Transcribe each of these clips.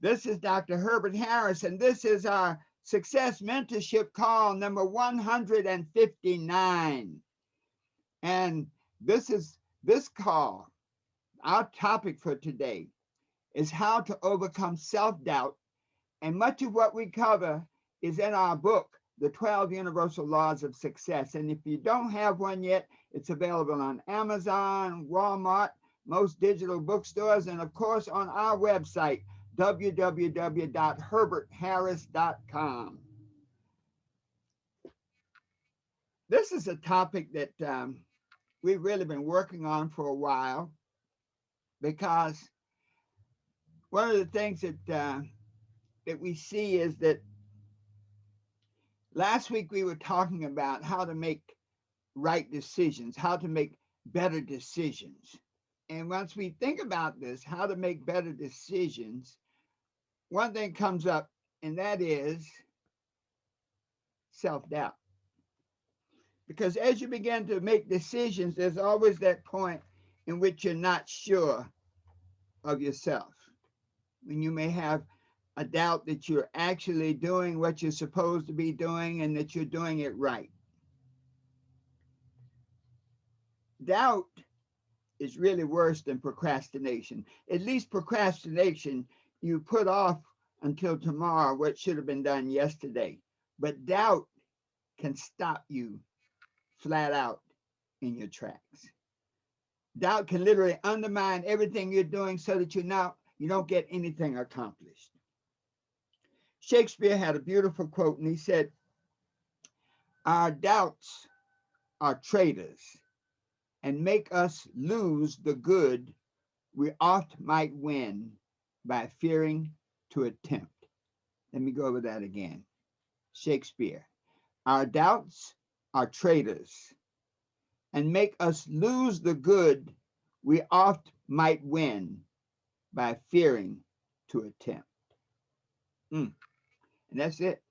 This is Dr. Herbert Harris, and this is our Success Mentorship call number 159. And this call, our topic for today is how to overcome self-doubt. And much of what we cover is in our book, The 12 Universal Laws of Success. And if you don't have one yet, it's available on Amazon, Walmart, most digital bookstores, and of course on our website, www.herbertharris.com. This is a topic that we've really been working on for a while, because one of the things that we see is that last week we were talking about how to make right decisions, how to make better decisions. And once we think about this, how to make better decisions, one thing comes up, and that is self-doubt. Because as you begin to make decisions, there's always that point in which you're not sure of yourself, when you may have a doubt that you're actually doing what you're supposed to be doing and that you're doing it right. Doubt is really worse than procrastination. At least procrastination, you put off until tomorrow what should have been done yesterday. But doubt can stop you flat out in your tracks. Doubt can literally undermine everything you're doing so that you don't get anything accomplished. Shakespeare had a beautiful quote, and he said, "Our doubts are traitors and make us lose the good we oft might win by fearing to attempt." Let me go over that again. Shakespeare, "Our doubts are traitors and make us lose the good we oft might win by fearing to attempt." And that's it.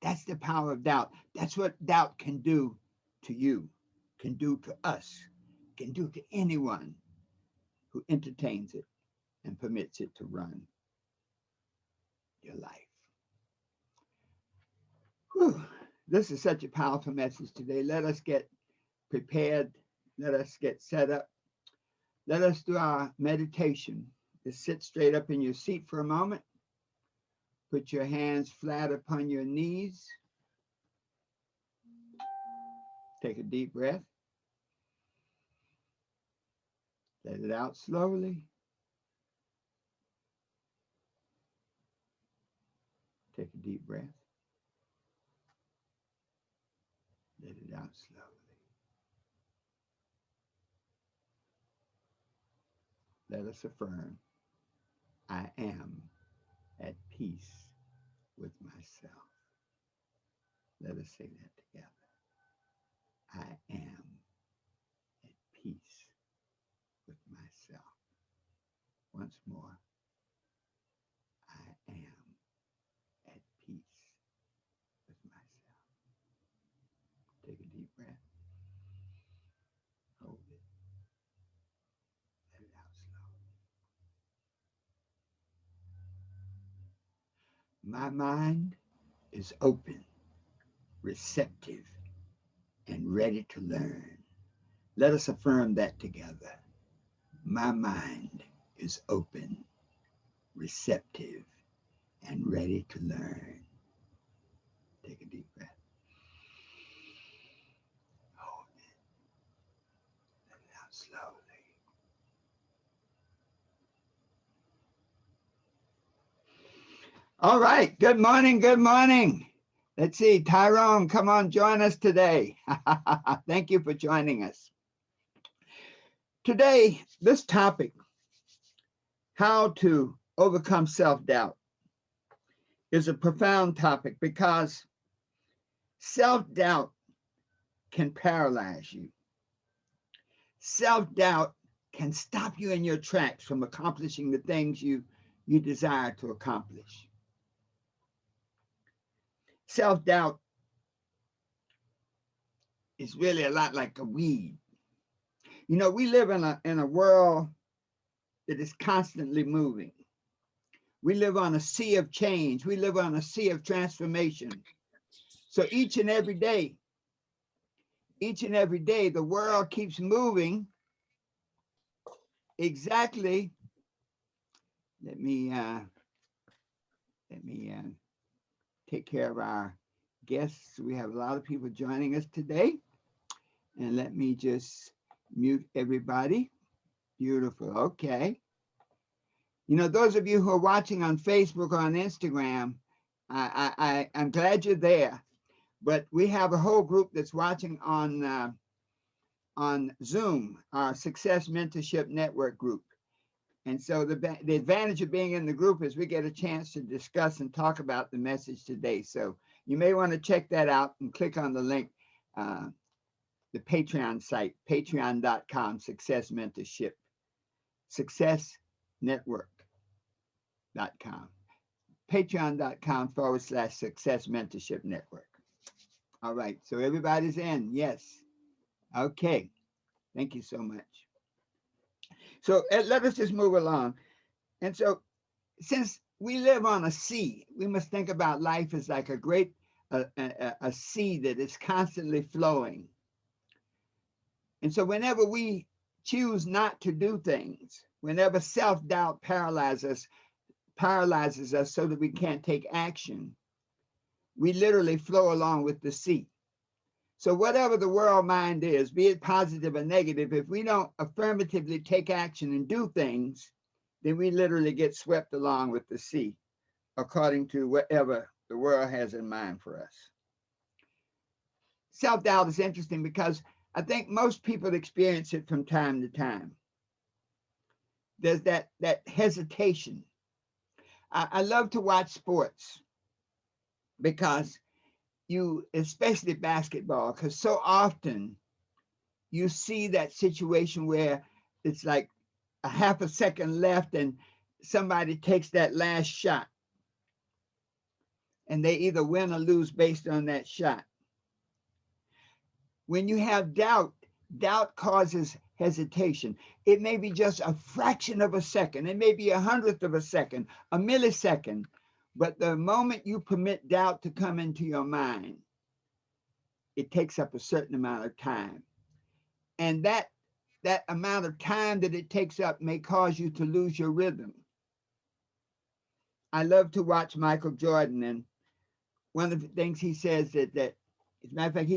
That's the power of doubt. That's what doubt can do to you, can do to us, can do to anyone who entertains it and permits it to run your life. Whew. This is such a powerful message today. Let us get prepared. Let us get set up. Let us do our meditation. Just sit straight up in your seat for a moment. Put your hands flat upon your knees. Take a deep breath. Let it out slowly. Take a deep breath. Let it out slowly. Let us affirm, I am at peace with myself. Let us say that together. I am at peace with myself. Once more. I am at peace with myself. Take a deep breath. Hold it. Let it out slowly. My mind is open, receptive, and ready to learn. Let us affirm that together. My mind is open, receptive, and ready to learn. Take a deep breath. Hold it. Let it out slowly. All right. Good morning. Good morning. Let's see. Tyrone, come on, join us today. Thank you for joining us. Today, this topic, how to overcome self-doubt, is a profound topic because self-doubt can paralyze you. Self-doubt can stop you in your tracks from accomplishing the things you desire to accomplish. Self-doubt is really a lot like a weed. You know, we live in a world that is constantly moving. We live on a sea of change. We live on a sea of transformation. So each and every day, the world keeps moving exactly. Let me take care of our guests. We have a lot of people joining us today. And let me just mute everybody. Beautiful. Okay. You know, those of you who are watching on Facebook or on Instagram, I'm glad you're there. But we have a whole group that's watching on Zoom, our Success Mentorship Network group. And so the advantage of being in the group is we get a chance to discuss and talk about the message today. So you may want to check that out and click on the link, the Patreon site, patreon.com, Success Mentorship, successnetwork.com, patreon.com/Success Mentorship Network. All right, so everybody's in, yes. Okay, thank you so much. So let us just move along. And so since we live on a sea, we must think about life as like a great a sea that is constantly flowing. And so whenever we choose not to do things, whenever self-doubt paralyzes us so that we can't take action, we literally flow along with the sea. So whatever the world mind is, be it positive or negative, if we don't affirmatively take action and do things, then we literally get swept along with the sea, according to whatever the world has in mind for us. Self-doubt is interesting because I think most people experience it from time to time. There's that hesitation. I love to watch sports because especially basketball, because so often you see that situation where it's like a half a second left and somebody takes that last shot and they either win or lose based on that shot. When you have doubt causes hesitation. It may be just a fraction of a second. It may be 100th of a second, a millisecond. But the moment you permit doubt to come into your mind, it takes up a certain amount of time. And that amount of time that it takes up may cause you to lose your rhythm. I love to watch Michael Jordan, and one of the things he says that as a matter of fact,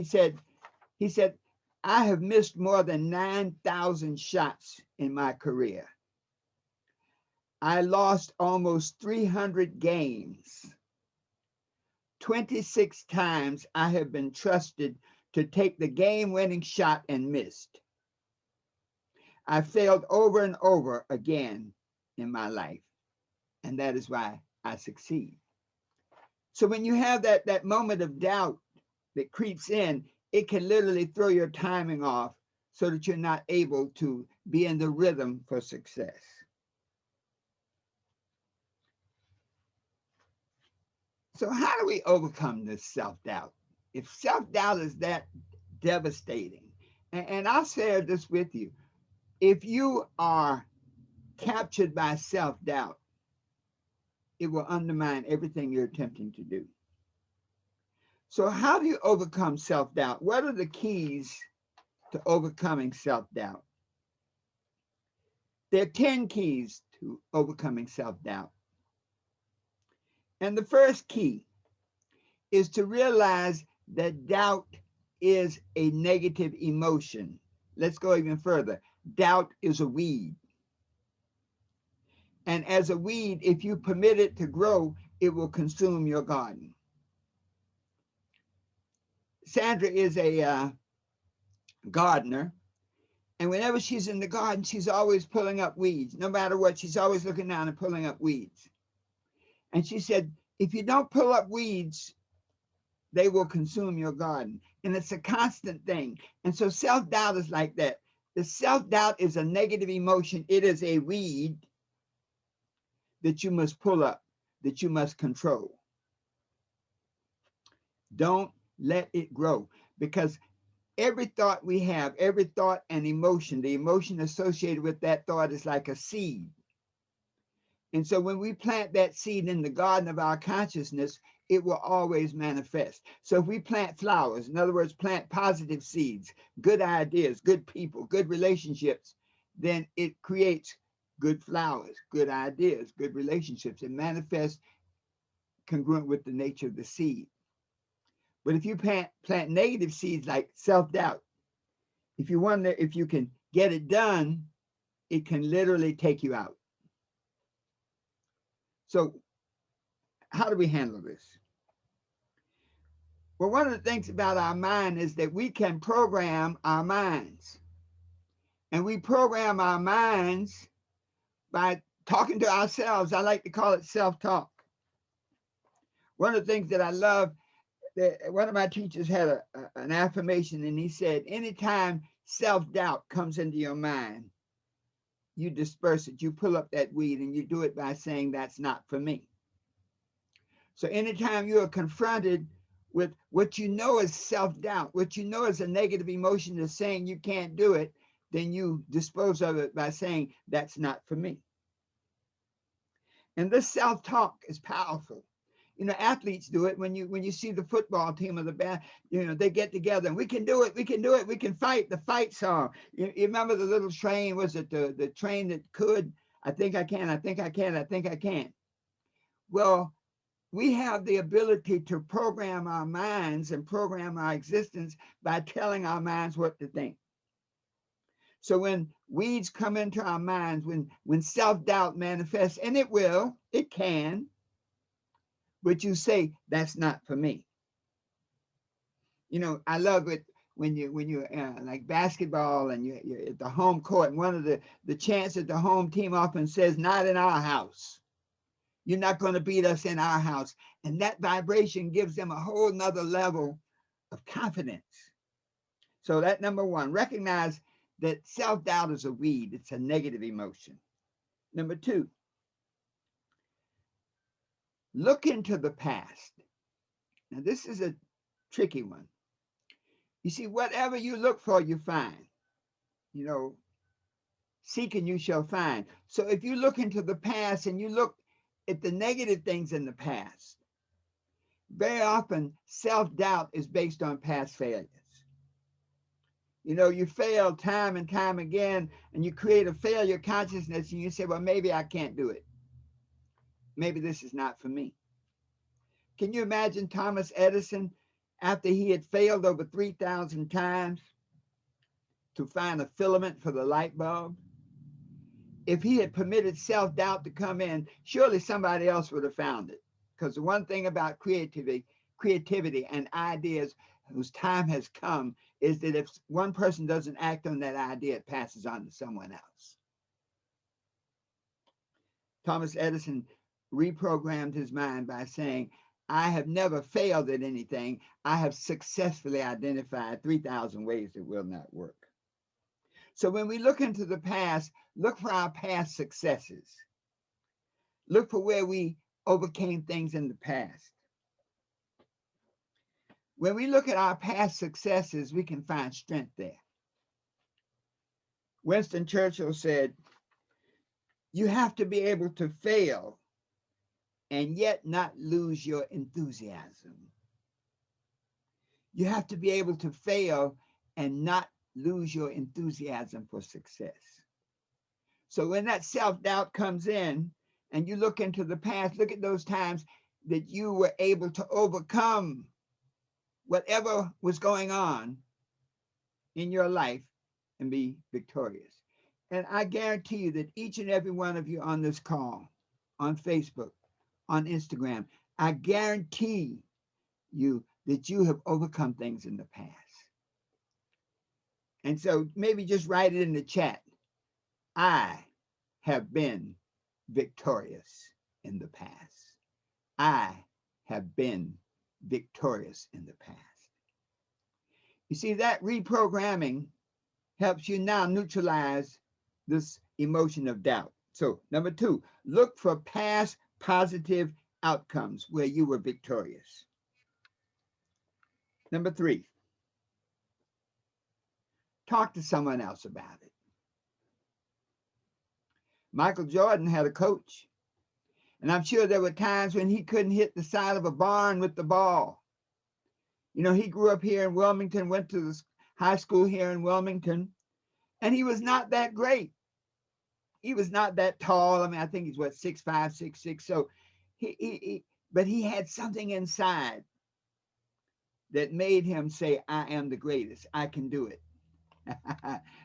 he said, I have missed more than 9,000 shots in my career. I lost almost 300 games. 26 times I have been trusted to take the game-winning shot and missed. I failed over and over again in my life, and that is why I succeed. So when you have that moment of doubt that creeps in, it can literally throw your timing off so that you're not able to be in the rhythm for success. So how do we overcome this self-doubt? If self-doubt is that devastating, and I'll share this with you, if you are captured by self-doubt, it will undermine everything you're attempting to do. So how do you overcome self-doubt? What are the keys to overcoming self-doubt? There are 10 keys to overcoming self-doubt. And the first key is to realize that doubt is a negative emotion. Let's go even further. Doubt is a weed. And as a weed, if you permit it to grow, it will consume your garden. Sandra is a gardener, and whenever she's in the garden, she's always pulling up weeds. No matter what, she's always looking down and pulling up weeds. And she said, if you don't pull up weeds, they will consume your garden. And it's a constant thing. And so self-doubt is like that. The self-doubt is a negative emotion. It is a weed that you must pull up, that you must control. Don't let it grow, because every thought we have, every thought and emotion, the emotion associated with that thought is like a seed. And so when we plant that seed in the garden of our consciousness, it will always manifest. So if we plant flowers, in other words, plant positive seeds, good ideas, good people, good relationships, then it creates good flowers, good ideas, good relationships. It manifests congruent with the nature of the seed. But if you plant negative seeds like self-doubt, if you wonder if you can get it done, it can literally take you out. So how do we handle this? Well, one of the things about our mind is that we can program our minds. And we program our minds by talking to ourselves. I like to call it self-talk. One of the things that I love, that one of my teachers had an affirmation, and he said, anytime self-doubt comes into your mind, you disperse it, you pull up that weed, and you do it by saying, that's not for me. So anytime you are confronted with what you know is self-doubt, what you know is a negative emotion that's saying you can't do it, then you dispose of it by saying, that's not for me. And this self-talk is powerful. You know, athletes do it when you see the football team or the band, you know, they get together and we can do it, we can do it, we can fight, the fight song. You remember the little train, was it the train that could, I think I can, I think I can, I think I can. Well, we have the ability to program our minds and program our existence by telling our minds what to think. So when weeds come into our minds, when self-doubt manifests, and it will, it can, but you say, that's not for me. You know, I love it when you're like basketball and you're at the home court, and one of the chants at the home team often says, not in our house. You're not going to beat us in our house. And that vibration gives them a whole nother level of confidence. So that number one, recognize that self-doubt is a weed. It's a negative emotion. Number two, look into the past. Now, this is a tricky one. You see, whatever you look for, you find. You know, seek and you shall find. So if you look into the past and you look at the negative things in the past, very often self-doubt is based on past failures. You know, you fail time and time again, and you create a failure consciousness, and you say, well, maybe I can't do it. Maybe this is not for me. Can you imagine Thomas Edison, after he had failed over 3,000 times to find a filament for the light bulb? If he had permitted self-doubt to come in, surely somebody else would have found it. Because the one thing about creativity and ideas whose time has come is that if one person doesn't act on that idea, it passes on to someone else. Thomas Edison reprogrammed his mind by saying, I have never failed at anything. I have successfully identified 3,000 ways that will not work. So when we look into the past, look for our past successes. Look for where we overcame things in the past. When we look at our past successes, we can find strength there. Winston Churchill said, you have to be able to fail and yet not lose your enthusiasm. You have to be able to fail and not lose your enthusiasm for success. So when that self-doubt comes in and you look into the past, look at those times that you were able to overcome whatever was going on in your life and be victorious. And I guarantee you that each and every one of you on this call, on Facebook, on Instagram, I guarantee you that you have overcome things in the past. And so maybe just write it in the chat. I have been victorious in the past. I have been victorious in the past. You see, that reprogramming helps you now neutralize this emotion of doubt. So number two, look for past positive outcomes where you were victorious. Number three, talk to someone else about it. Michael Jordan had a coach. And I'm sure there were times when he couldn't hit the side of a barn with the ball. You know, he grew up here in Wilmington, went to the high school here in Wilmington, and he was not that great. He was not that tall. I mean, I think he's what, 6'5", 6'6". So but he had something inside that made him say, I am the greatest. I can do it.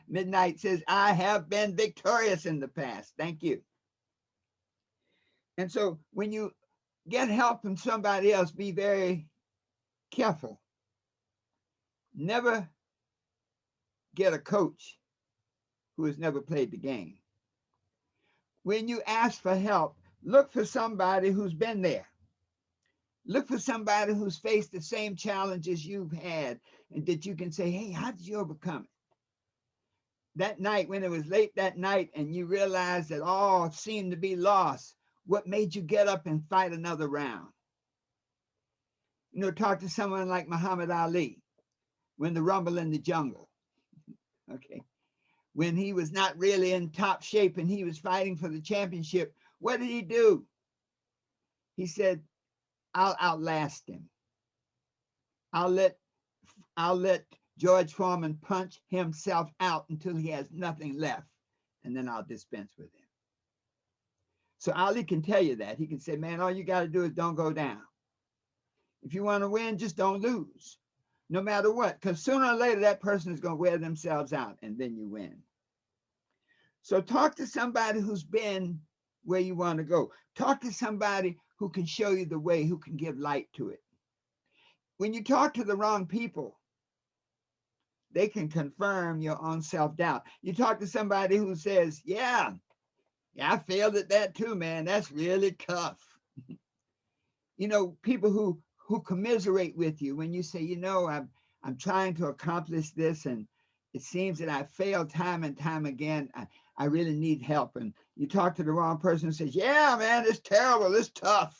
Midnight says, I have been victorious in the past. Thank you. And so when you get help from somebody else, be very careful. Never get a coach who has never played the game. When you ask for help, look for somebody who's been there. Look for somebody who's faced the same challenges you've had and that you can say, hey, how did you overcome it? That night, when it was late that night and you realized that all seemed to be lost, what made you get up and fight another round? You know, talk to someone like Muhammad Ali when the rumble in the jungle, okay? When he was not really in top shape and he was fighting for the championship, what did he do? He said, I'll outlast him. I'll let George Foreman punch himself out until he has nothing left, and then I'll dispense with him. So Ali can tell you that. He can say, man, all you got to do is don't go down. If you want to win, just don't lose, no matter what, because sooner or later that person is going to wear themselves out, and then you win. So talk to somebody who's been where you want to go. Talk to somebody who can show you the way, who can give light to it. When you talk to the wrong people, they can confirm your own self-doubt. You talk to somebody who says, yeah, I failed at that too, man. That's really tough. You know, people who commiserate with you when you say, you know, I'm trying to accomplish this and it seems that I failed time and time again. I really need help. And you talk to the wrong person who says, yeah, man, it's terrible. It's tough.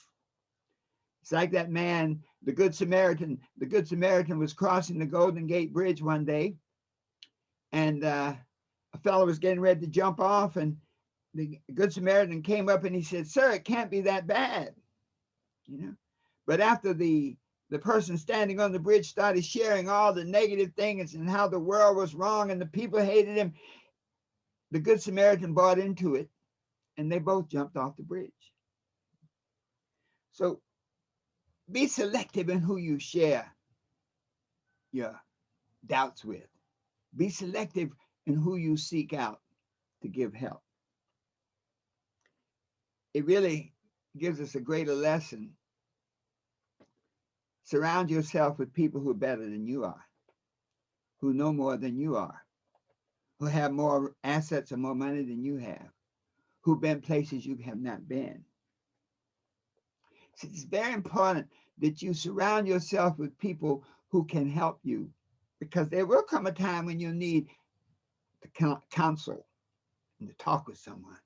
It's like that man, the Good Samaritan. The Good Samaritan was crossing the Golden Gate Bridge one day, and a fellow was getting ready to jump off, and the Good Samaritan came up and he said, sir, it can't be that bad, you know. But after the person standing on the bridge started sharing all the negative things and how the world was wrong and the people hated him, the Good Samaritan bought into it, and they both jumped off the bridge. So be selective in who you share your doubts with. Be selective in who you seek out to give help. It really gives us a greater lesson. Surround yourself with people who are better than you are, who know more than you are, who have more assets or more money than you have, who've been places you have not been. So it's very important that you surround yourself with people who can help you, because there will come a time when you need to counsel and to talk with someone.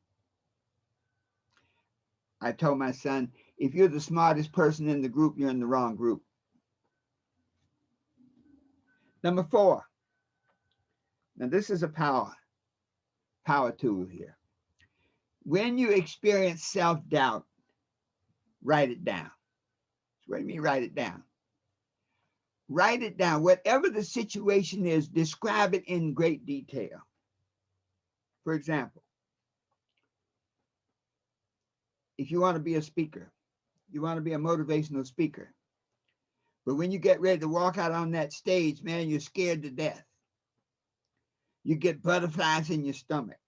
I told my son, if you're the smartest person in the group, you're in the wrong group. Number 4. Now this is a power tool here. When you experience self-doubt, write it down. What do you mean write it down? Write it down. Whatever the situation is, describe it in great detail. For example, if you want to be a speaker, you want to be a motivational speaker, but when you get ready to walk out on that stage, man, you're scared to death. You get butterflies in your stomach.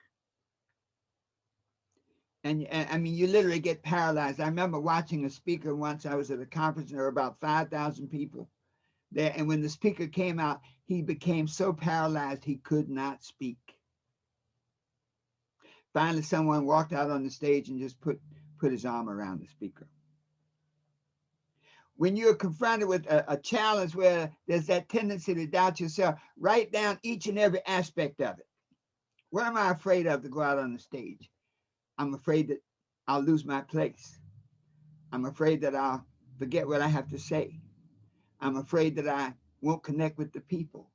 And I mean, you literally get paralyzed. I remember watching a speaker once. I was at a conference and there were about 5,000 people there. And when the speaker came out, he became so paralyzed he could not speak. Finally, someone walked out on the stage and just put his arm around the speaker. When you're confronted with a challenge where there's that tendency to doubt yourself, write down each and every aspect of it. What am I afraid of to go out on the stage? I'm afraid that I'll lose my place. I'm afraid that I'll forget what I have to say. I'm afraid that I won't connect with the people.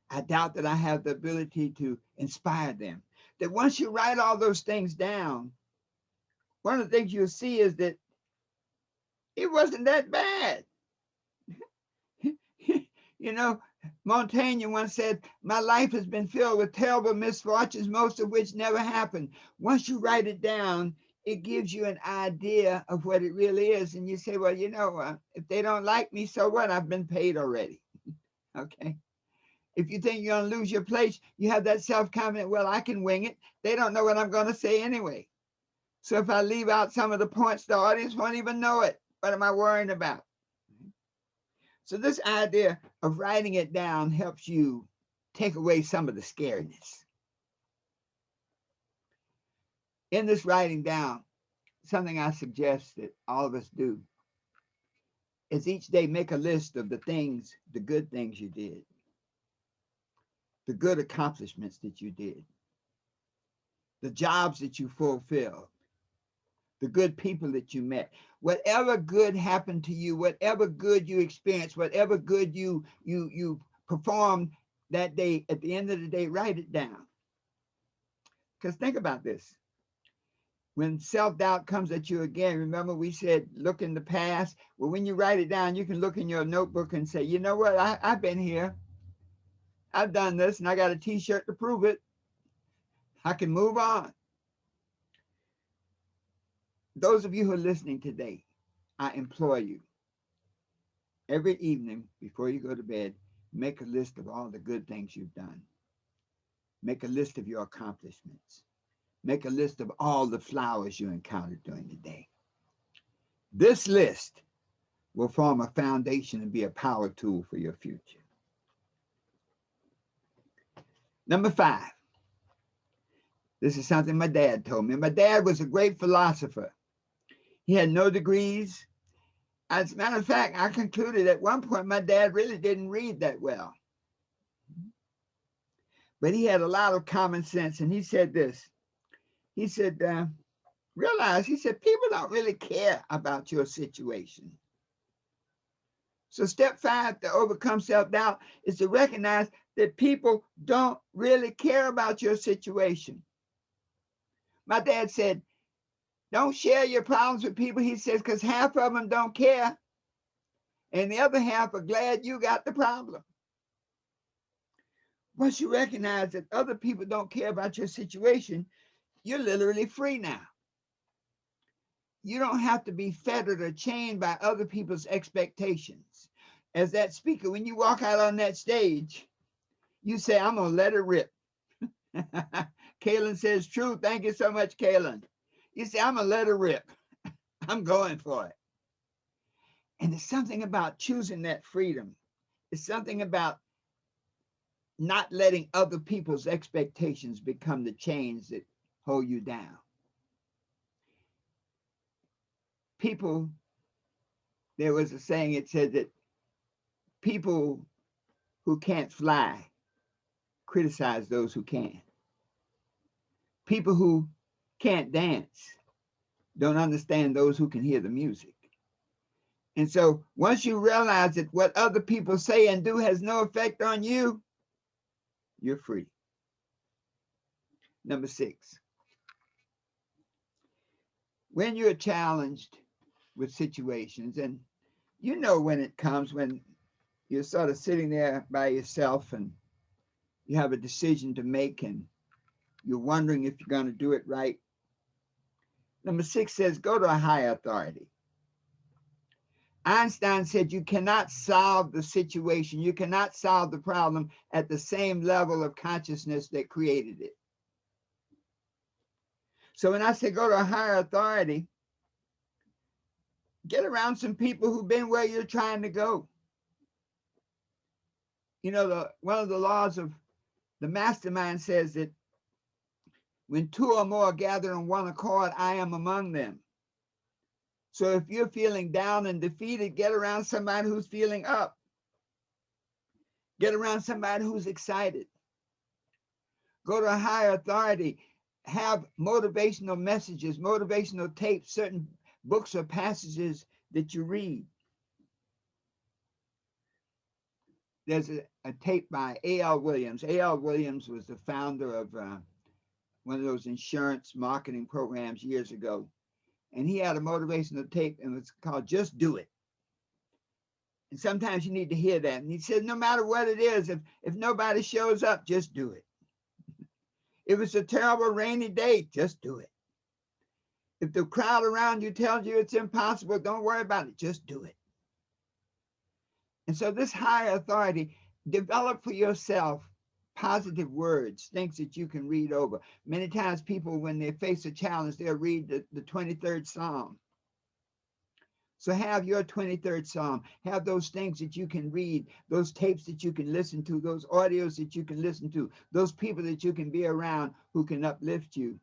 I doubt that I have the ability to inspire them. That once you write all those things down, one of the things you'll see is that it wasn't that bad. You know, Montaigne once said, my life has been filled with terrible misfortunes, most of which never happened. Once you write it down, it gives you an idea of what it really is. And you say, well, you know, if they don't like me, so what? I've been paid already. Okay. If you think you're going to lose your place, you have that self-confidence, well, I can wing it. They don't know what I'm going to say anyway. So if I leave out some of the points, the audience won't even know it. What am I worrying about? So this idea of writing it down helps you take away some of the scariness. In this writing down, something I suggest that all of us do is each day make a list of the things, the good things you did, the good accomplishments that you did, the jobs that you fulfilled, the good people that you met. Whatever good happened to you, whatever good you experienced, whatever good you performed that day, at the end of the day, write it down. Because think about this. When self-doubt comes at you again, remember we said, look in the past. Well, when you write it down, you can look in your notebook and say, you know what, I've been here. I've done this and I got a t-shirt to prove it. I can move on. Those of you who are listening today, I implore you, every evening before you go to bed, make a list of all the good things you've done. Make a list of your accomplishments. Make a list of all the flowers you encountered during the day. This list will form a foundation and be a power tool for your future. Number 5. This is something my dad told me. My dad was a great philosopher. He had no degrees. As a matter of fact, I concluded at one point my dad really didn't read that well. But he had a lot of common sense, and he said this. He said, realize, he said, people don't really care about your situation. So step 5 to overcome self-doubt is to recognize that people don't really care about your situation. My dad said, don't share your problems with people, he says, because half of them don't care. And the other half are glad you got the problem. Once you recognize that other people don't care about your situation, you're literally free now. You don't have to be fettered or chained by other people's expectations. As that speaker, when you walk out on that stage, you say, I'm going to let it rip. Kaylin says, true. Thank you so much, Kaylin. You say, I'm going to let it rip. I'm going for it. And there's something about choosing that freedom. It's something about not letting other people's expectations become the chains that hold you down. People, there was a saying, it said that people who can't fly criticize those who can. People who can't dance don't understand those who can hear the music. And so once you realize that what other people say and do has no effect on you, you're free. Number 6. When you're challenged with situations, and you know when it comes, when you're sort of sitting there by yourself and you have a decision to make and you're wondering if you're going to do it right. Number 6 says, go to a higher authority. Einstein said you cannot solve the situation, you cannot solve the problem at the same level of consciousness that created it. So when I say go to a higher authority, get around some people who've been where you're trying to go. You know, one of the laws of the mastermind says that when 2 or more gather on one accord, I am among them. So if you're feeling down and defeated, get around somebody who's feeling up. Get around somebody who's excited. Go to a higher authority. Have motivational messages, motivational tapes, certain books or passages that you read. There's a tape by A.L. Williams. A.L. Williams was the founder of one of those insurance marketing programs years ago. and he had a motivational tape, and it was called Just Do It. And sometimes you need to hear that. And he said, no matter what it is, if nobody shows up, just do it. If it's a terrible rainy day, just do it. If the crowd around you tells you it's impossible, don't worry about it, just do it. And so this higher authority, develop for yourself positive words, things that you can read over. Many times people, when they face a challenge, they'll read the 23rd Psalm. So have your 23rd Psalm. Have those things that you can read, those tapes that you can listen to, those audios that you can listen to, those people that you can be around who can uplift you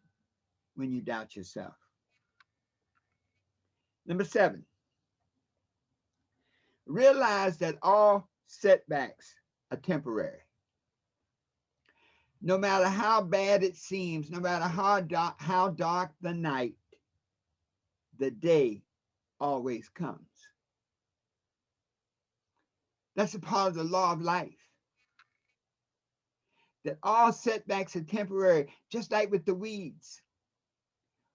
when you doubt yourself. Number 7, realize that all setbacks are temporary. No matter how bad it seems, no matter how dark the night, the day always comes. That's a part of the law of life. That all setbacks are temporary, just like with the weeds.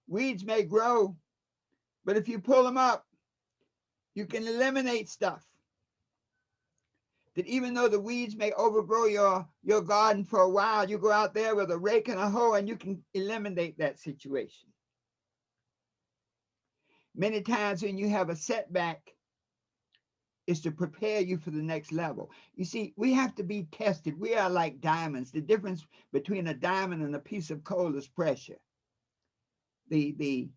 Weeds may grow, but if you pull them up, you can eliminate stuff. That even though the weeds may overgrow your garden for a while, you go out there with a rake and a hoe and you can eliminate that situation. Many times when you have a setback, it's to prepare you for the next level. You see, we have to be tested. We are like diamonds. The difference between a diamond and a piece of coal is pressure. The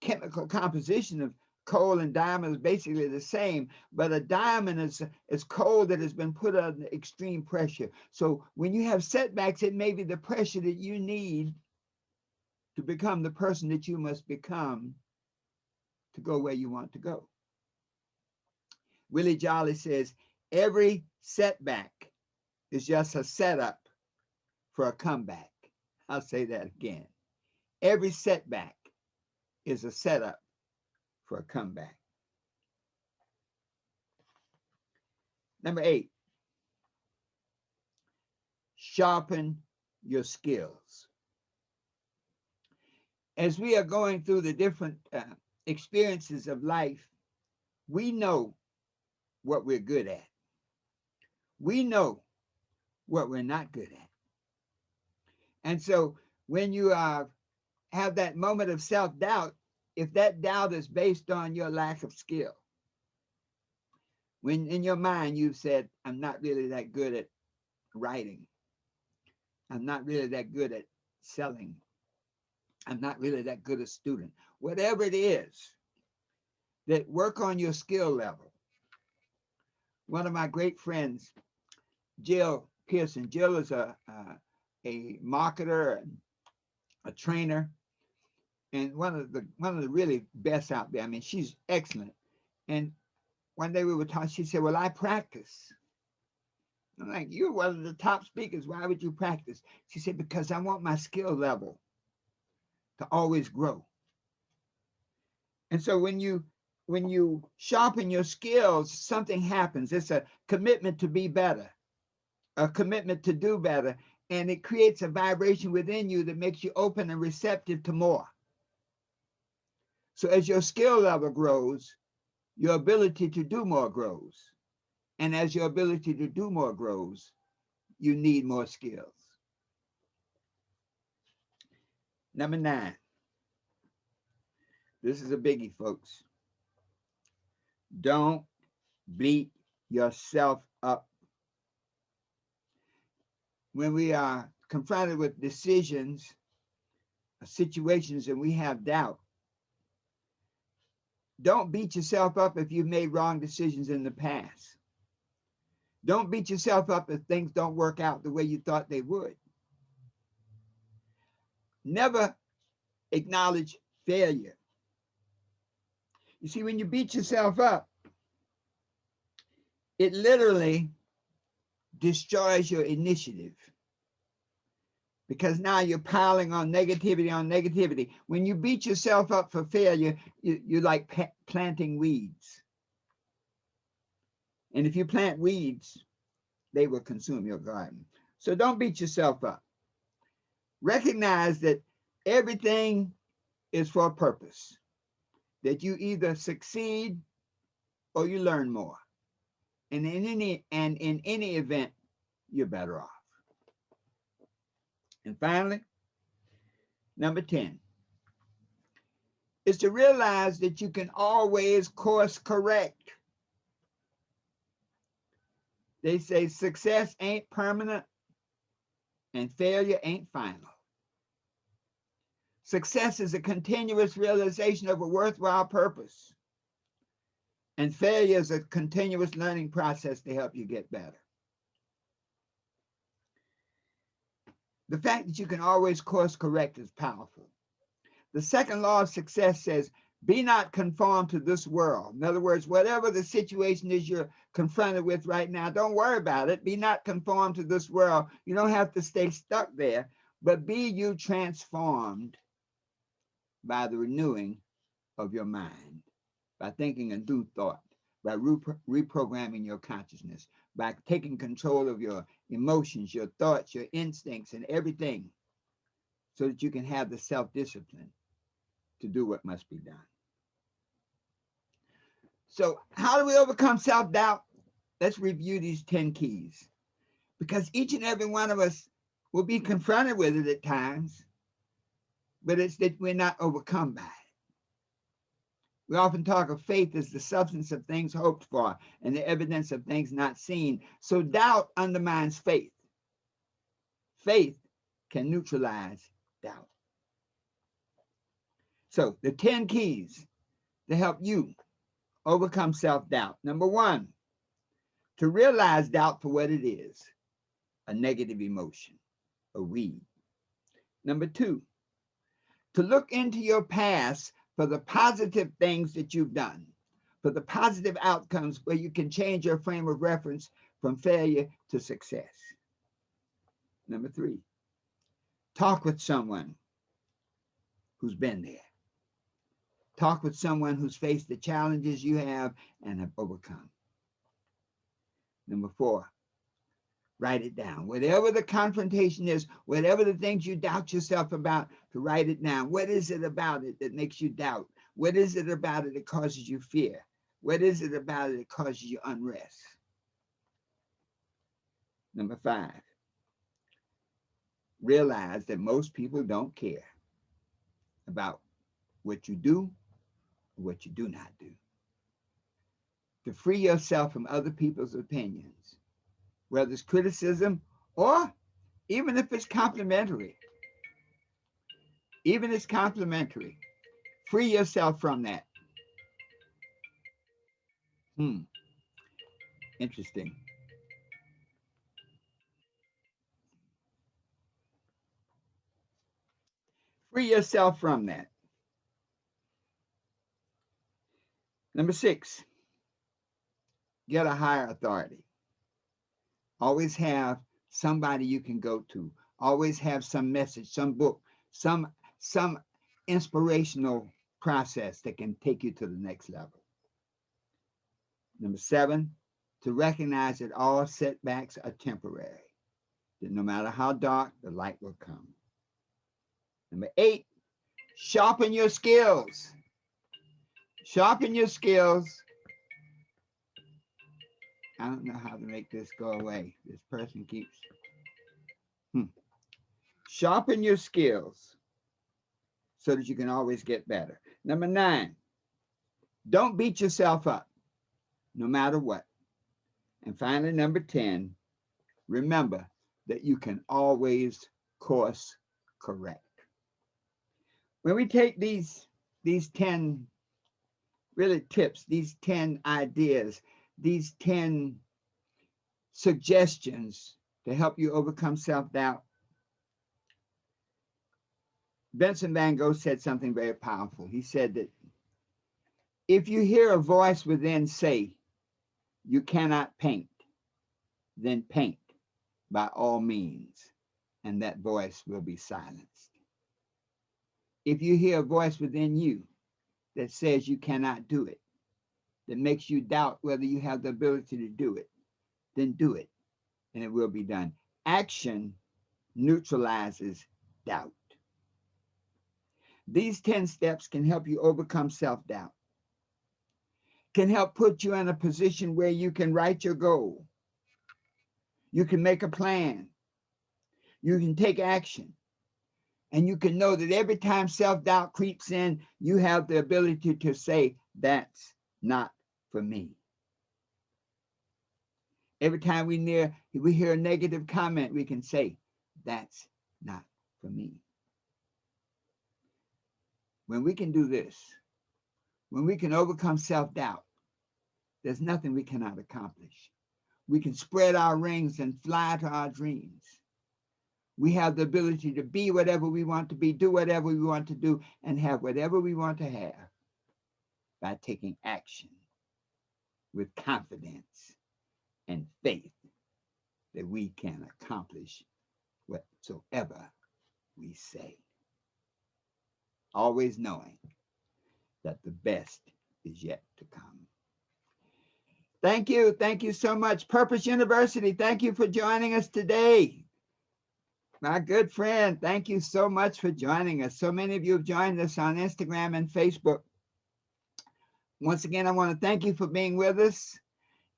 chemical composition of coal and diamond is basically the same, but a diamond is coal that has been put under extreme pressure. So when you have setbacks, it may be the pressure that you need to become the person that you must become to go where you want to go. Willie Jolly says, every setback is just a setup for a comeback. I'll say that again. Every setback is a setup for a comeback. Number 8, sharpen your skills. As we are going through the different experiences of life, we know what we're good at. We know what we're not good at. And so when you have that moment of self-doubt, if that doubt is based on your lack of skill, when in your mind you've said, I'm not really that good at writing, I'm not really that good at selling, I'm not really that good a student, whatever it is, that work on your skill level. One of my great friends, Jill Pearson. Jill is a marketer and a trainer, and one of the really best out there. I mean, she's excellent. And one day we were talking, she said, well, I practice. I'm like, you're one of the top speakers. Why would you practice? She said, because I want my skill level to always grow. And so when you sharpen your skills, something happens. It's a commitment to be better, a commitment to do better, and it creates a vibration within you that makes you open and receptive to more. So as your skill level grows, your ability to do more grows. And as your ability to do more grows, you need more skills. Number 9. This is a biggie, folks. Don't beat yourself up. When we are confronted with decisions, situations, and we have doubt, don't beat yourself up if you've made wrong decisions in the past. Don't beat yourself up if things don't work out the way you thought they would. Never acknowledge failure. You see, when you beat yourself up, it literally destroys your initiative, because now you're piling on negativity on negativity. When you beat yourself up for failure, you're like planting weeds. And if you plant weeds, they will consume your garden. So don't beat yourself up. Recognize that everything is for a purpose, that you either succeed or you learn more. And in any event, you're better off. And finally, number 10 is to realize that you can always course correct. They say success ain't permanent and failure ain't final. Success is a continuous realization of a worthwhile purpose. And failure is a continuous learning process to help you get better. The fact that you can always course correct is powerful. The second law of success says, be not conformed to this world. In other words, whatever the situation is you're confronted with right now, don't worry about it. Be not conformed to this world. You don't have to stay stuck there, but be you transformed by the renewing of your mind, by thinking a new thought, by reprogramming your consciousness, by taking control of your emotions, your thoughts, your instincts, and everything, so that you can have the self-discipline to do what must be done. So how do we overcome self-doubt? Let's review these 10 keys, because each and every one of us will be confronted with it at times, but it's that we're not overcome by it. We often talk of faith as the substance of things hoped for and the evidence of things not seen. So doubt undermines faith. Faith can neutralize doubt. So the 10 keys to help you overcome self-doubt. Number 1, to realize doubt for what it is, a negative emotion, a weed. Number 2, to look into your past for the positive things that you've done, for the positive outcomes where you can change your frame of reference from failure to success. Number 3, talk with someone who's been there. Talk with someone who's faced the challenges you have and have overcome. Number 4, write it down. Whatever the confrontation is, whatever the things you doubt yourself about, to write it down. What is it about it that makes you doubt? What is it about it that causes you fear? What is it about it that causes you unrest? Number 5, realize that most people don't care about what you do or what you do not do. To free yourself from other people's opinions, whether it's criticism or even if it's complimentary. Even if it's complimentary, free yourself from that. Interesting. Free yourself from that. Number 6, get a higher authority. Always have somebody you can go to. Always have some message, some book, some inspirational process that can take you to the next level. Number 7, to recognize that all setbacks are temporary, that no matter how dark, the light will come. Number 8, sharpen your skills. Sharpen your skills. I don't know how to make this go away. This person keeps. Sharpen your skills so that you can always get better. Number 9, don't beat yourself up, no matter what. And finally, number 10, remember that you can always course correct. When we take these 10 really tips, these 10 ideas, these 10 suggestions to help you overcome self-doubt, Vincent van Gogh said something very powerful. He said that if you hear a voice within say, you cannot paint, then paint by all means, and that voice will be silenced. If you hear a voice within you that says you cannot do it, that makes you doubt whether you have the ability to do it, then do it, and it will be done. Action neutralizes doubt. These 10 steps can help you overcome self-doubt, can help put you in a position where you can write your goal. You can make a plan. You can take action. And you can know that every time self-doubt creeps in, you have the ability to say, that's not for me. Every time we hear a negative comment, we can say, that's not for me. When we can do this, when we can overcome self-doubt, there's nothing we cannot accomplish. We can spread our wings and fly to our dreams. We have the ability to be whatever we want to be, do whatever we want to do, and have whatever we want to have by taking action with confidence and faith that we can accomplish whatsoever we say. Always knowing that the best is yet to come. Thank you. Thank you so much. Purpose University, thank you for joining us today. My good friend, thank you so much for joining us. So many of you have joined us on Instagram and Facebook. Once again, I want to thank you for being with us.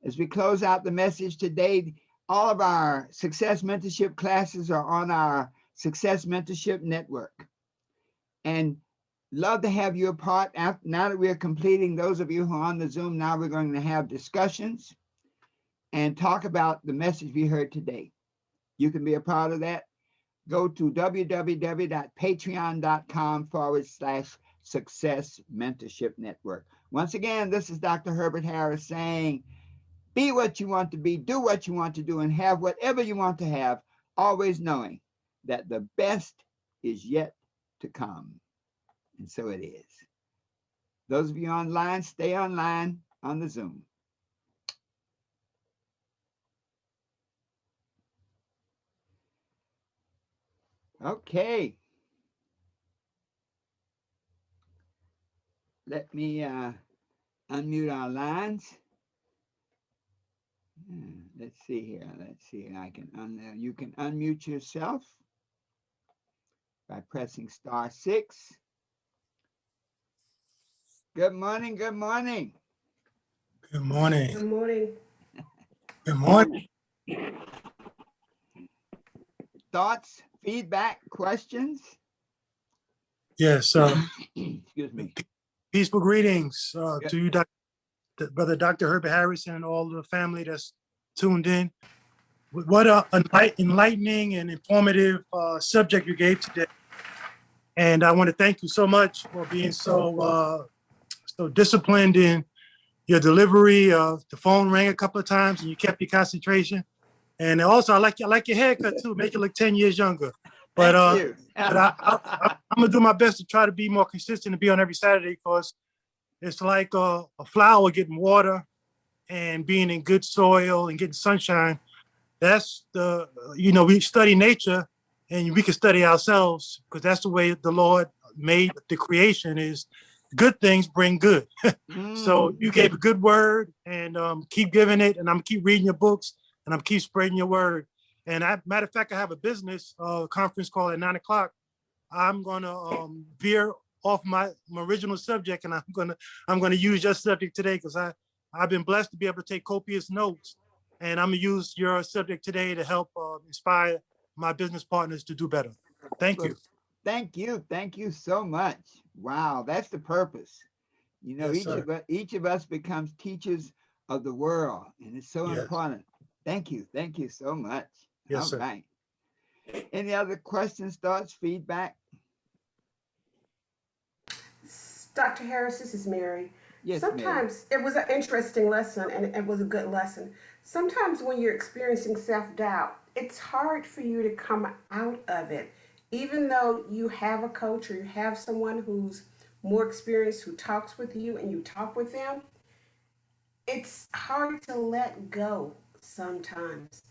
As we close out the message today, all of our Success Mentorship classes are on our Success Mentorship Network. And love to have you a part. Now that we're completing, those of you who are on the Zoom, now we're going to have discussions and talk about the message we heard today. You can be a part of that. Go to www.patreon.com/Success Mentorship Network. Once again, this is Dr. Herbert Harris saying, be what you want to be, do what you want to do, and have whatever you want to have, always knowing that the best is yet to come. And so it is. Those of you online, stay online on the Zoom. Okay. Let me unmute our lines. Let's see here. Let's see. You can unmute yourself by pressing *6. Good morning. Good morning. Good morning. Good morning. Good morning. Thoughts, feedback, questions? Yes. Excuse me. Peaceful greetings to you, Brother Dr. Herbert Harris, and all the family that's tuned in. What a enlightening and informative subject you gave today. And I want to thank you so much for being so disciplined in your delivery. The phone rang a couple of times and you kept your concentration. And also, I like your haircut too. Make it look 10 years younger. But Thank you. but I'm gonna do my best to try to be more consistent and be on every Saturday, because it's like a flower getting water and being in good soil and getting sunshine. That's we study nature and we can study ourselves, because that's the way the Lord made the creation, is good things bring good. So you gave a good word, and keep giving it, and I'm gonna keep reading your books, and I'm keep spreading your word. And matter of fact, I have a business conference call at 9 o'clock. I'm gonna veer off my original subject, and I'm gonna use your subject today, because I've been blessed to be able to take copious notes, and I'm gonna use your subject today to help inspire my business partners to do better. Thank you. Thank you. Thank you so much. Wow, that's the purpose. You know, Yes, each of us becomes teachers of the world, and it's so Yes. important. Thank you. Thank you so much. Yes, All sir. right. Any other questions, thoughts, feedback? Dr. Harris, this is Mary. Yes, Mary. Sometimes it was an interesting lesson, and it was a good lesson. Sometimes when you're experiencing self-doubt, it's hard for you to come out of it. Even though you have a coach or you have someone who's more experienced who talks with you and you talk with them, it's hard to let go sometimes.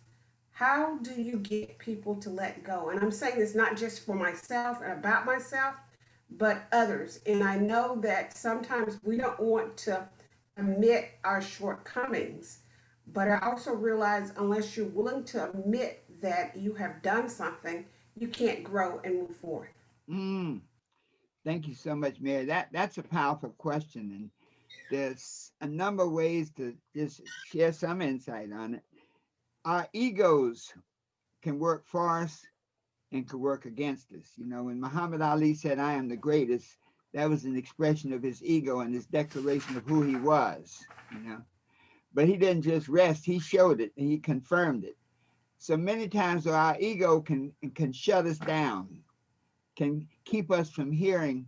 How do you get people to let go? And I'm saying this not just for myself and about myself, but others. And I know that sometimes we don't want to admit our shortcomings, but I also realize unless you're willing to admit that you have done something, you can't grow and move forward. Thank you so much, Mary. That's a powerful question, and there's a number of ways to just share some insight on it. Our egos can work for us and can work against us. You know, when Muhammad Ali said, "I am the greatest," that was an expression of his ego and his declaration of who he was. You know, but he didn't just rest; he showed it and he confirmed it. So many times, our ego can shut us down, can keep us from hearing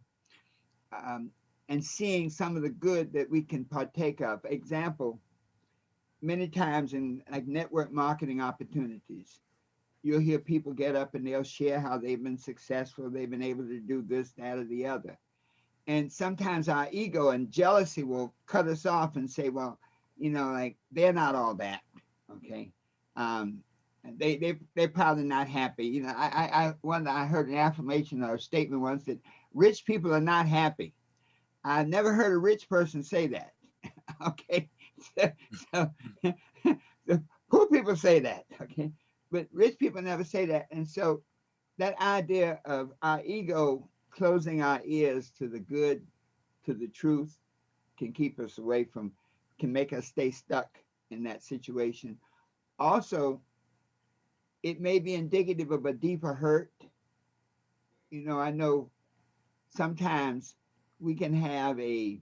um, and seeing some of the good that we can partake of. Example, many times in like network marketing opportunities, you'll hear people get up and they'll share how they've been successful, they've been able to do this, that, or the other. And sometimes our ego and jealousy will cut us off and say, well, you know, like they're not all that, okay? Um, they're probably not happy. You know, I heard an affirmation or a statement once that rich people are not happy. I've never heard a rich person say that. Okay, so, so the poor people say that. Okay, but rich people never say that. And so that idea of our ego closing our ears to the good, to the truth, can keep us away from, can make us stay stuck in that situation. Also, it may be indicative of a deeper hurt. You know, I know sometimes we can have an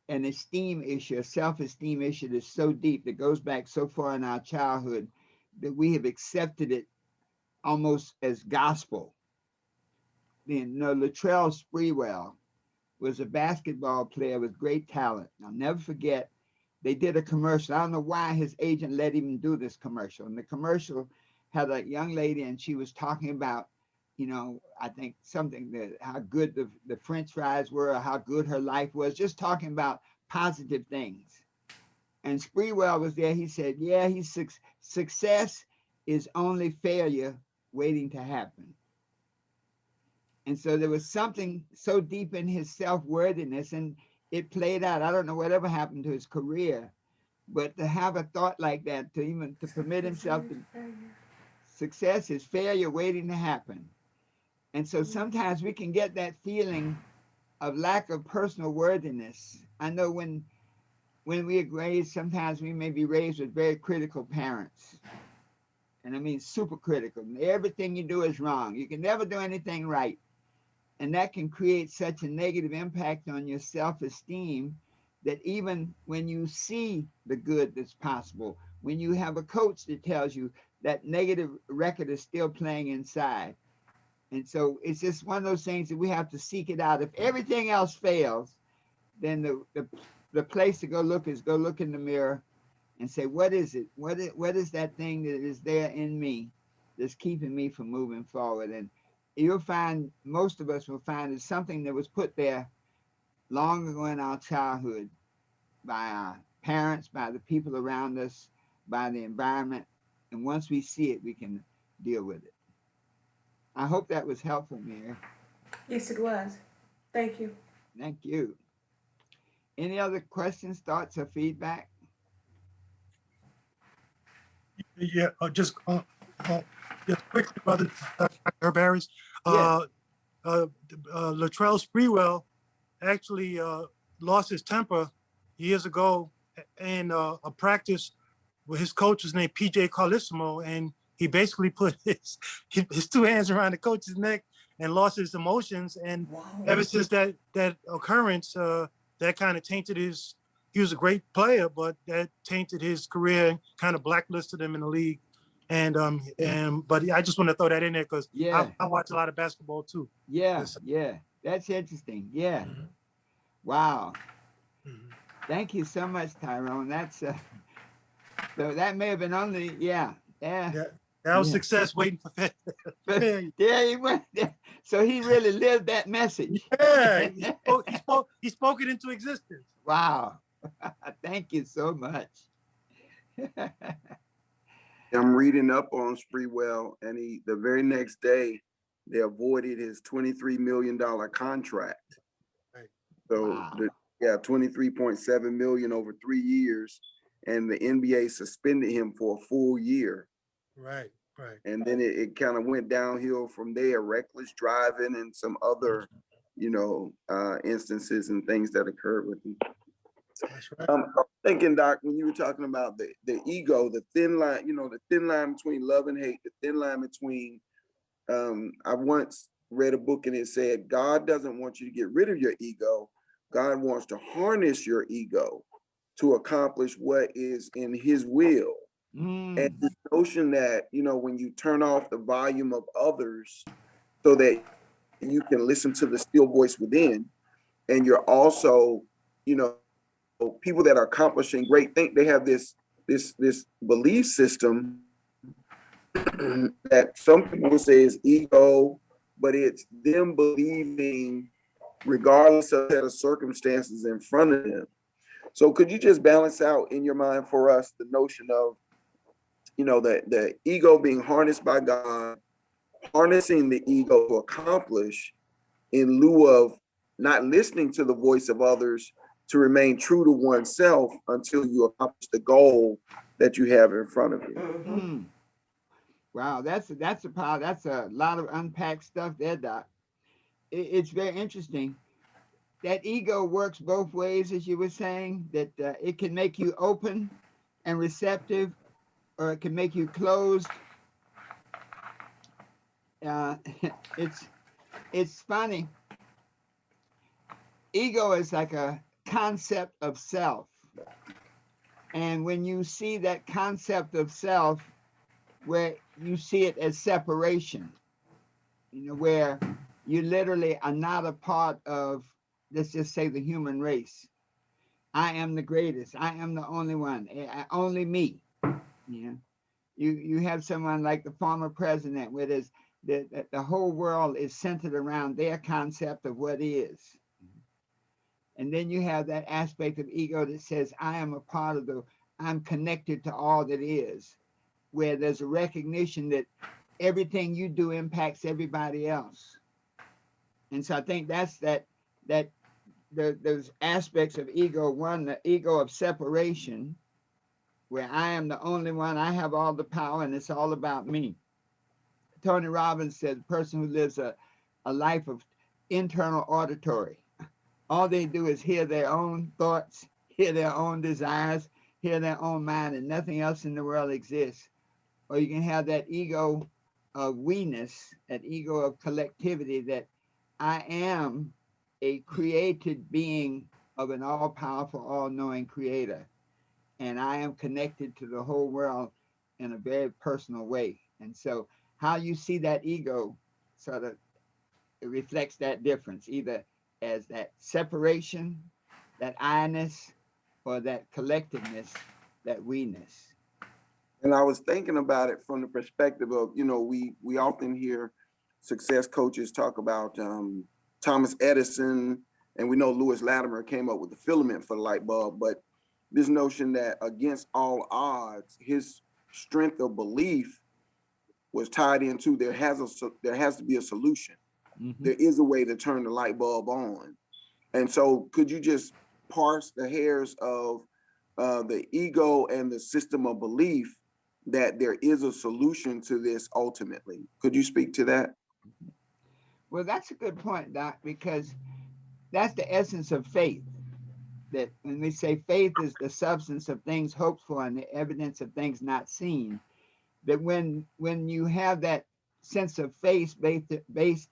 esteem issue, a self-esteem issue that's so deep, that goes back so far in our childhood, that we have accepted it almost as gospel. Then, you know, Latrell Sprewell was a basketball player with great talent. I'll never forget, they did a commercial. I don't know why his agent let him do this commercial. And the commercial had a young lady, and she was talking about, you know, I think something that how good the French fries were, or how good her life was, just talking about positive things. And Sprewell was there. He said, yeah, success is only failure waiting to happen. And so there was something so deep in his self-worthiness, and it played out. I don't know whatever happened to his career, but to have a thought like that, to even to permit himself to, success is failure waiting to happen. And so sometimes we can get that feeling of lack of personal worthiness. I know when we are raised, sometimes we may be raised with very critical parents. And I mean super critical. Everything you do is wrong. You can never do anything right. And that can create such a negative impact on your self-esteem that even when you see the good that's possible, when you have a coach that tells you, that negative record is still playing inside. And so it's just one of those things that we have to seek it out. If everything else fails, then the place to go look is go look in the mirror and say, what is it? What is that thing that is there in me that's keeping me from moving forward? And you'll find, most of us will find, it's something that was put there long ago in our childhood by our parents, by the people around us, by the environment. And once we see it, we can deal with it. I hope that was helpful, Mary. Yes, it was. Thank you. Thank you. Any other questions, thoughts, or feedback? Yeah, just quickly, brother, Herbert. Yes. Latrell Sprewell actually lost his temper years ago in a practice where his coach was named PJ Carlissimo, and he basically put his two hands around the coach's neck and lost his emotions. And Wow. ever since that occurrence, that kind of tainted his. He was a great player, but that tainted his career and kind of blacklisted him in the league. But I just want to throw that in there because Yeah. I watch a lot of basketball too. Yeah. Yeah. That's interesting. Yeah. Mhm. Wow. Mhm. Thank you so much, Tyrone. That's so that may have been only, yeah. Yeah. Yeah, that was Yeah. success waiting for But failure. there he went. So he really lived that message. Yeah, he spoke it into existence. Wow. Thank you so much. I'm reading up on Sprewell, and the very next day they avoided his $23 million contract. Right. So Wow. yeah, 23.7 million over 3 years, and the NBA suspended him for a full year. Right. Right. And then it kind of went downhill from there, reckless driving and some other, instances and things that occurred with him. That's right. I'm thinking, Doc, when you were talking about the ego, the thin line, the thin line between love and hate, the thin line between, I once read a book and it said, God doesn't want you to get rid of your ego. God wants to harness your ego to accomplish what is in his will. And the notion that, when you turn off the volume of others so that you can listen to the still voice within, and you're also, people that are accomplishing great things, they have this belief system that some people will say is ego, but it's them believing regardless of the circumstances in front of them. So could you just balance out in your mind for us the notion of, the ego being harnessed by God, harnessing the ego to accomplish in lieu of not listening to the voice of others, to remain true to oneself until you accomplish the goal that you have in front of you. Wow, that's a power. That's a lot of unpacked stuff there, Doc. It's very interesting. That ego works both ways, as you were saying. That it can make you open and receptive, or it can make you closed. Uh, it's funny. Ego is like a concept of self, and when you see that concept of self, where you see it as separation, where you literally are not a part of, let's just say, the human race. I am the greatest. I am the only one. Only me. You have someone like the former president, where there's the whole world is centered around their concept of what is. And then you have that aspect of ego that says, I am a part of I'm connected to all that is, where there's a recognition that everything you do impacts everybody else. And so I think that's those aspects of ego. One, the ego of separation, where I am the only one, I have all the power, and it's all about me. Tony Robbins said, the person who lives a life of internal auditory, all they do is hear their own thoughts, hear their own desires, hear their own mind, and nothing else in the world exists. Or you can have that ego of we-ness, that ego of collectivity, that I am a created being of an all-powerful, all-knowing creator. And I am connected to the whole world in a very personal way. And so how you see that ego sort of, it reflects that difference, either as that separation, that I-ness, or that collectiveness, that we-ness. And I was thinking about it from the perspective of, we often hear success coaches talk about Thomas Edison, and we know Lewis Latimer came up with the filament for the light bulb, but this notion that against all odds, his strength of belief was tied into there has to be a solution. There is a way to turn the light bulb on. And so could you just parse the hairs of the ego and the system of belief that there is a solution to this ultimately? Could you speak to that? Well, that's a good point, Doc, because that's the essence of faith. That when we say faith is the substance of things hoped for and the evidence of things not seen, that when you have that sense of faith based,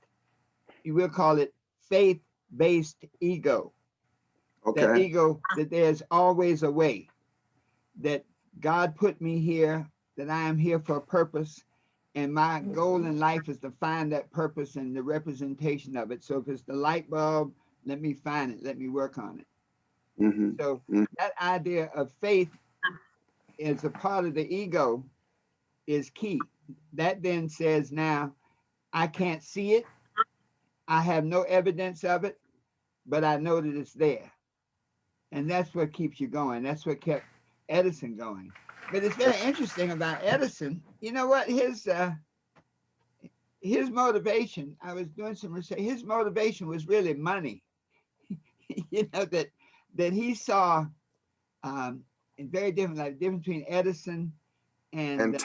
you will call it faith-based ego. Okay. That ego, that there's always a way, that God put me here, that I am here for a purpose, and my goal in life is to find that purpose and the representation of it. So if it's the light bulb, let me find it, let me work on it. So that idea of faith as a part of the ego is key. That then says, now I can't see it, I have no evidence of it, but I know that it's there. And that's what keeps you going. That's what kept Edison going. But it's very interesting about Edison. You know what? His motivation, I was doing some research, his motivation was really money. That he saw in very different, like the difference between Edison and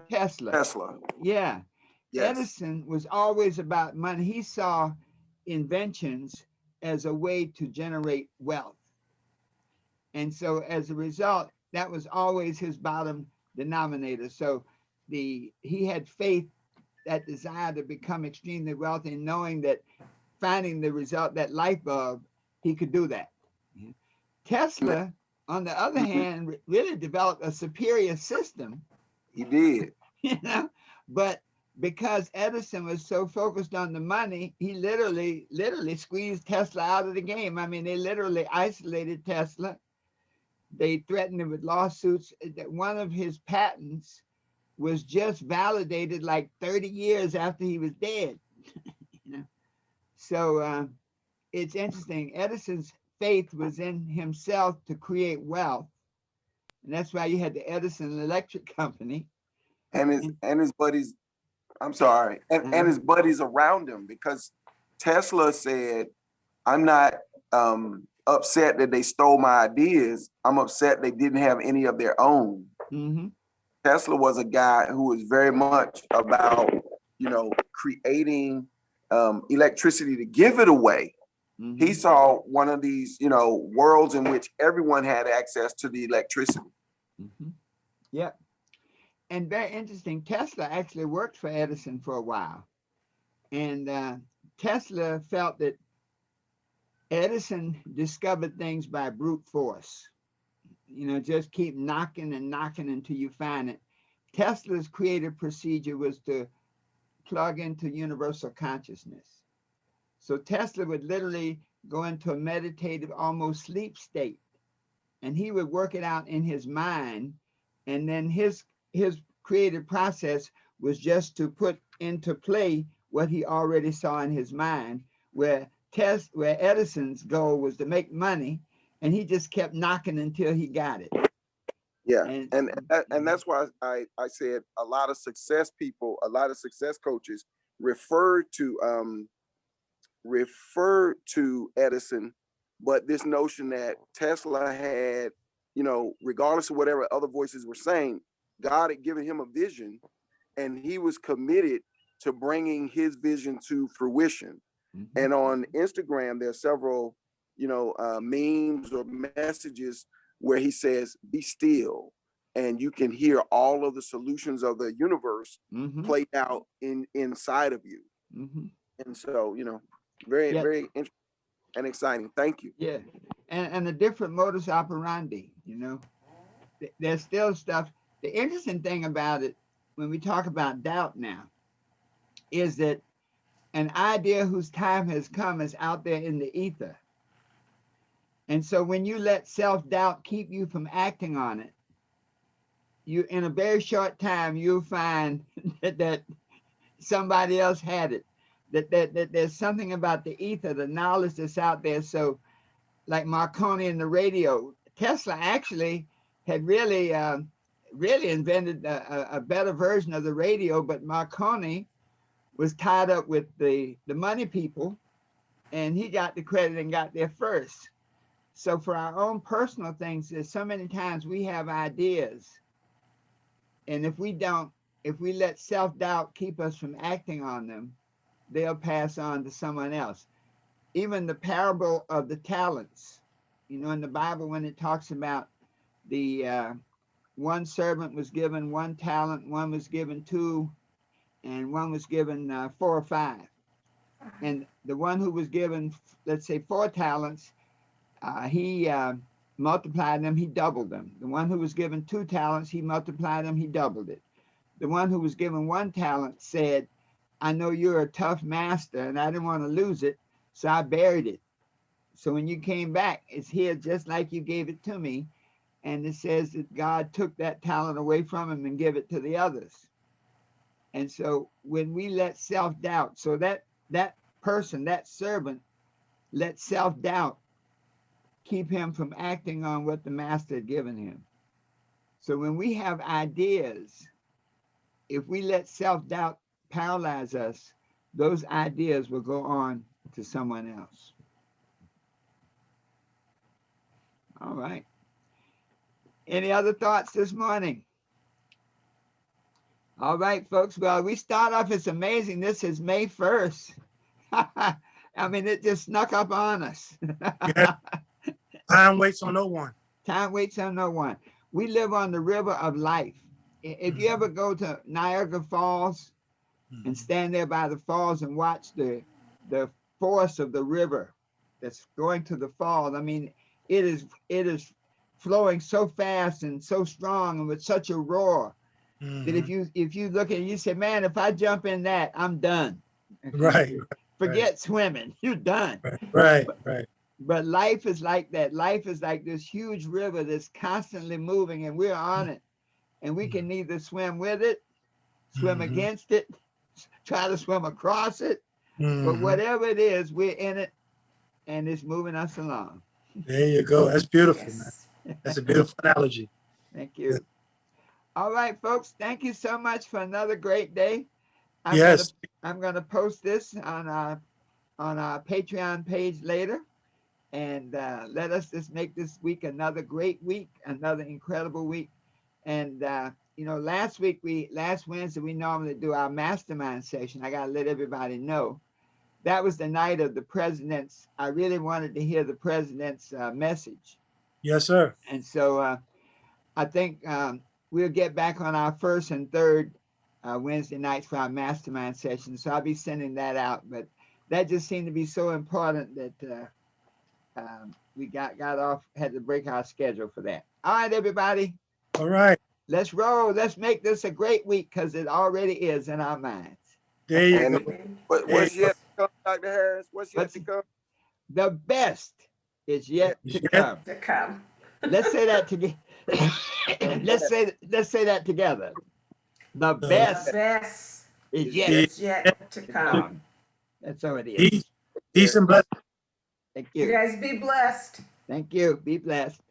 Tesla. Tesla. Yeah. Yes. Edison was always about money. He saw inventions as a way to generate wealth. And so as a result, that was always his bottom denominator. So he had faith, that desire to become extremely wealthy, and knowing that finding the result, that light bulb, he could do that. Tesla, on the other hand, really developed a superior system. He did. But because Edison was so focused on the money, he literally squeezed Tesla out of the game. I mean, they literally isolated Tesla. They threatened him with lawsuits. That one of his patents was just validated like 30 years after he was dead. So it's interesting. Edison's faith was in himself to create wealth, and that's why you had the Edison Electric Company and his buddies. I'm sorry, and his buddies around him, because Tesla said, "I'm not upset that they stole my ideas. I'm upset they didn't have any of their own." Mm-hmm. Tesla was a guy who was very much about, creating electricity to give it away. Mm-hmm. He saw one of these, worlds in which everyone had access to the electricity. Mm-hmm. Yep. And very interesting, Tesla actually worked for Edison for a while. And Tesla felt that Edison discovered things by brute force. Just keep knocking and knocking until you find it. Tesla's creative procedure was to plug into universal consciousness. So Tesla would literally go into a meditative, almost sleep state, and he would work it out in his mind. And then his creative process was just to put into play what he already saw in his mind, where Edison's goal was to make money, and he just kept knocking until he got it. Yeah, and that's why I said a lot of success people, a lot of success coaches refer to Edison, but this notion that Tesla had, regardless of whatever other voices were saying, God had given him a vision, and he was committed to bringing his vision to fruition. Mm-hmm. And on Instagram, there are several, memes or messages where he says, "Be still," and you can hear all of the solutions of the universe mm-hmm. played out inside of you. Mm-hmm. And so, very, very interesting and exciting. Thank you. Yeah, and a different modus operandi. There's still stuff. The interesting thing about it, when we talk about doubt now, is that an idea whose time has come is out there in the ether. And so when you let self-doubt keep you from acting on it, you, in a very short time, you'll find that somebody else had it, that there's something about the ether, the knowledge that's out there. So like Marconi and the radio, Tesla actually had really invented a better version of the radio, but Marconi was tied up with the money people, and he got the credit and got there first. So for our own personal things, there's so many times we have ideas, and if we let self-doubt keep us from acting on them, they'll pass on to someone else. Even the parable of the talents, in the Bible, when it talks about the one servant was given 1 talent, one was given 2, and one was given 4 or 5. And the one who was given, let's say, 4 talents, he multiplied them, he doubled them. The one who was given 2 talents, he multiplied them, he doubled it. The one who was given 1 talent said, "I know you're a tough master, and I didn't want to lose it, so I buried it. So when you came back, it's here just like you gave it to me." And it says that God took that talent away from him and gave it to the others. And so when we let self-doubt, so that person, that servant, let self-doubt keep him from acting on what the master had given him. So when we have ideas, if we let self-doubt paralyze us, those ideas will go on to someone else. All right. Any other thoughts this morning? All right, folks. Well, we start off, it's amazing. This is May 1st. I mean, it just snuck up on us. Yeah. Time waits on no one. Time waits on no one. We live on the river of life. If you ever go to Niagara Falls and stand there by the falls and watch the force of the river that's going to the falls, I mean, it is flowing so fast and so strong and with such a roar that if you look at it, you say, man, if I jump in that, I'm done. Right. Forget swimming, you're done. Right. But life is like that. Life is like this huge river that's constantly moving, and we're on it. And we can neither swim with it, swim against it, try to swim across it. But whatever it is, we're in it, and it's moving us along. There you go. That's beautiful, Yes. man. That's a beautiful analogy. Thank you. All right, folks. Thank you so much for another great day. I'm gonna post this on our Patreon page later, and let us just make this week another great week, another incredible week. And you know, last Wednesday we normally do our mastermind session. I gotta let everybody know that was the night of the president's. I really wanted to hear the president's message. Yes, sir. And so I think we'll get back on our first and third Wednesday nights for our mastermind session. So I'll be sending that out. But that just seemed to be so important that we had to break our schedule for that. All right, everybody. All right. Let's roll. Let's make this a great week because it already is in our minds. There you And go. what's yet to come, Dr. Harris? What's yet to come? The best is yet to come. To come. Let's say that together. let's say that together. The best The best is is yet to come. That's how it is. Peace and blessings. Thank You you. guys be blessed. Thank you. Be blessed.